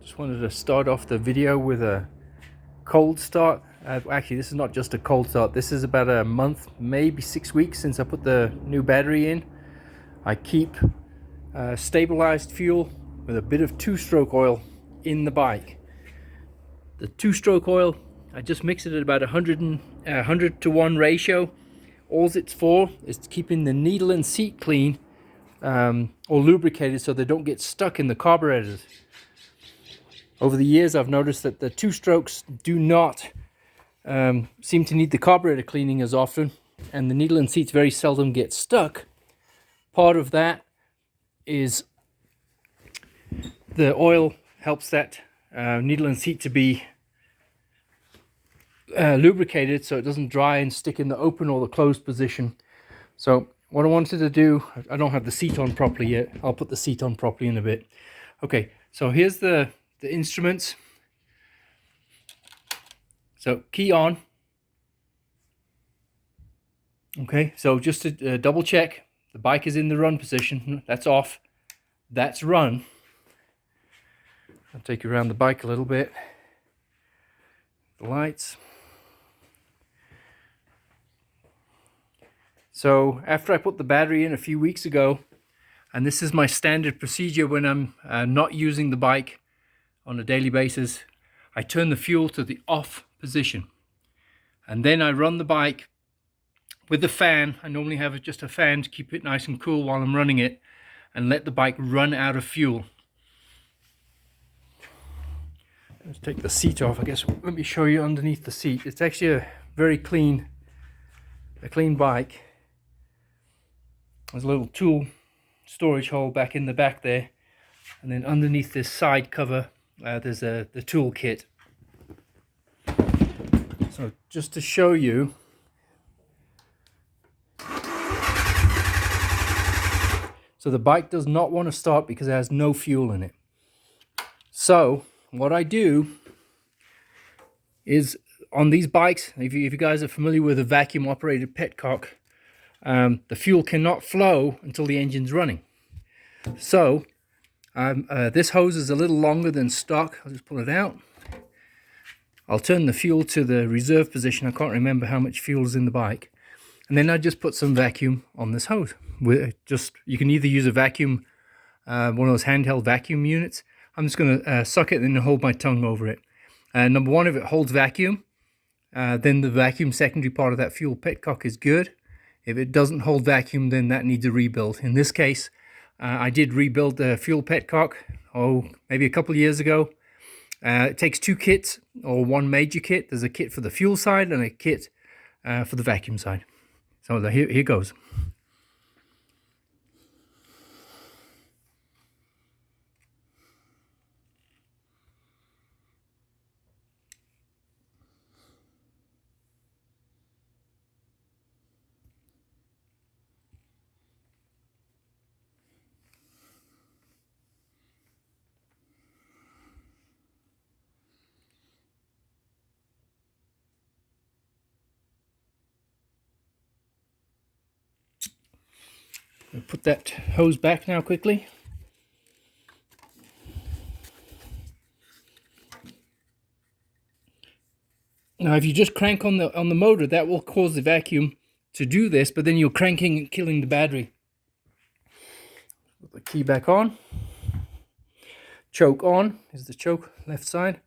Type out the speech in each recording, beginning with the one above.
Just wanted to start off the video with a cold start. Actually, this is not just a cold start. This is about a month, maybe 6 weeks since I put the new battery in. I keep stabilized fuel with a bit of two-stroke oil in the bike. The two-stroke oil, I just mix it at about 100 to 1 ratio. All it's for is keeping the needle and seat clean or lubricated so they don't get stuck in the carburetors. Over the years, I've noticed that the two strokes do not seem to need the carburetor cleaning as often, and the needle and seats very seldom get stuck. Part of that is the oil helps that needle and seat to be lubricated so it doesn't dry and stick in the open or the closed position. So what I wanted to do, I don't have the seat on properly yet. I'll put the seat on properly in a bit. Okay, so here's the instruments. So key on. Okay, so just to double check, the bike is in the run position. That's off. That's run. I'll take you around the bike a little bit. The lights. So after I put the battery in a few weeks ago, and this is my standard procedure when I'm not using the bike on a daily basis, I turn the fuel to the off position. And then I run the bike with the fan. I normally have just a fan to keep it nice and cool while I'm running it, and let the bike run out of fuel. Let's take the seat off. I guess let me show you underneath the seat. It's actually a very clean bike. There's a little tool storage hole back in the back there, and then underneath this side cover there's the tool kit. So just to show you, so the bike does not want to start because it has no fuel in it. So what I do is, on these bikes, if you guys are familiar with a vacuum operated petcock, the fuel cannot flow until the engine's running. So this hose is a little longer than stock. I'll just pull it out. I'll turn the fuel to the reserve position. I can't remember how much fuel is in the bike. And then I just put some vacuum on this hose. You can either use a vacuum, one of those handheld vacuum units. I'm just going to suck it and then hold my tongue over it. Number one, if it holds vacuum, then the vacuum secondary part of that fuel petcock is good. If it doesn't hold vacuum, then that needs a rebuild. In this case, I did rebuild the fuel petcock, maybe a couple of years ago. It takes two kits, or one major kit. There's a kit for the fuel side and a kit for the vacuum side. So here goes. I'll put that hose back now quickly. Now if you just crank on the motor, that will cause the vacuum to do this, but then you're cranking and killing the battery. Put the key back on. Choke on is the choke, left side.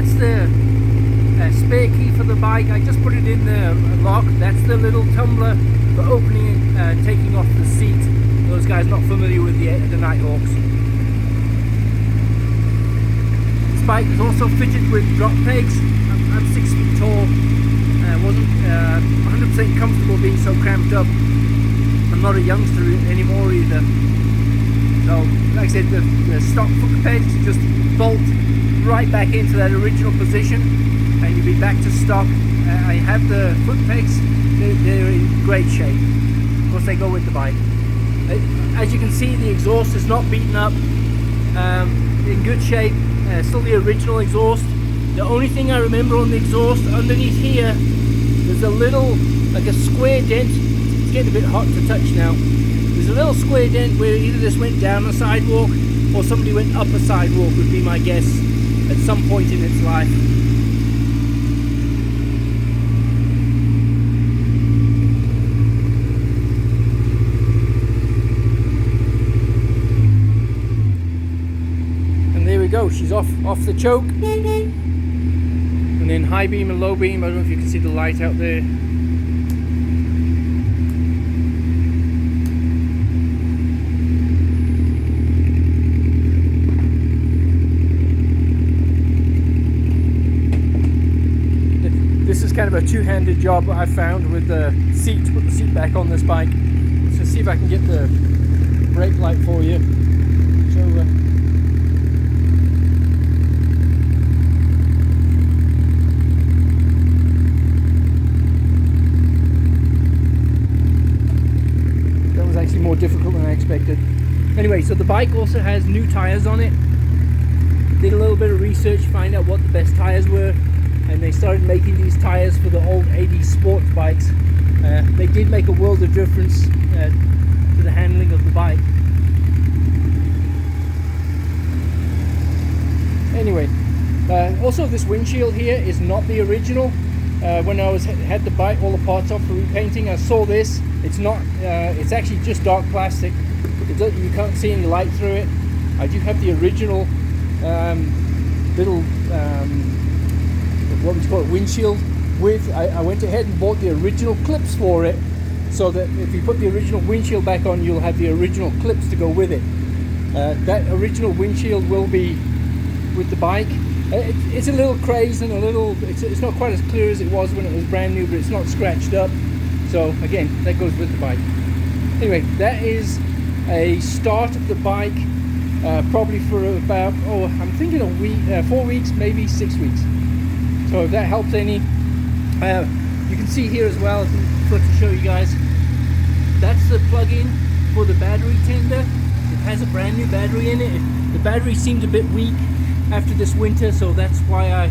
that's the spare key for the bike. I just put it in the lock. That's the little tumbler for opening and taking off the seat. Those guys not familiar with the Nighthawks. This bike is also fitted with drop pegs. I'm 6 feet tall. I wasn't 100% comfortable being so cramped up. I'm not a youngster anymore either. So, like I said, the stock foot pegs just bolt right back into that original position, and you'll be back to stock. I have the foot pegs; they're in great shape. Of course, they go with the bike. As you can see, the exhaust is not beaten up. In good shape. Still the original exhaust. The only thing I remember on the exhaust, underneath here, there's a little, like a square dent. It's getting a bit hot to touch now. There's a little square dent where either this went down a sidewalk or somebody went up a sidewalk, would be my guess, at some point in its life. And there we go, she's off the choke. And then high beam and low beam. I don't know if you can see the light out there. This is kind of a two-handed job I found with the seat, to put the seat back on this bike. So see if I can get the brake light for you. So actually more difficult than I expected. Anyway, so the bike also has new tires on it. Did a little bit of research, find out what the best tires were, and they started making these tires for the old 80s sports bikes. They did make a world of difference to the handling of the bike. Anyway, also this windshield here is not the original. When I had the bike, all the parts off for repainting, I saw this. It's not. It's actually just dark plastic. You can't see any light through it. I do have the original little what would you call it, windshield with. I went ahead and bought the original clips for it, so that if you put the original windshield back on, you'll have the original clips to go with it. That original windshield will be with the bike. It's a little crazed and a little. It's not quite as clear as it was when it was brand new, but it's not scratched up. So again, that goes with the bike. Anyway, that is a start of the bike, probably for about, I'm thinking a week, 4 weeks, maybe 6 weeks. So if that helps any, you can see here as well, to show you guys, that's the plug-in for the battery tender. It has a brand new battery in it. The battery seemed a bit weak after this winter, so that's why I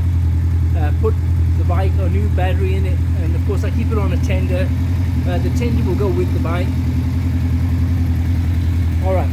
put the bike a new battery in it, and of course I keep it on a tender. The tender will go with the bike. Alright,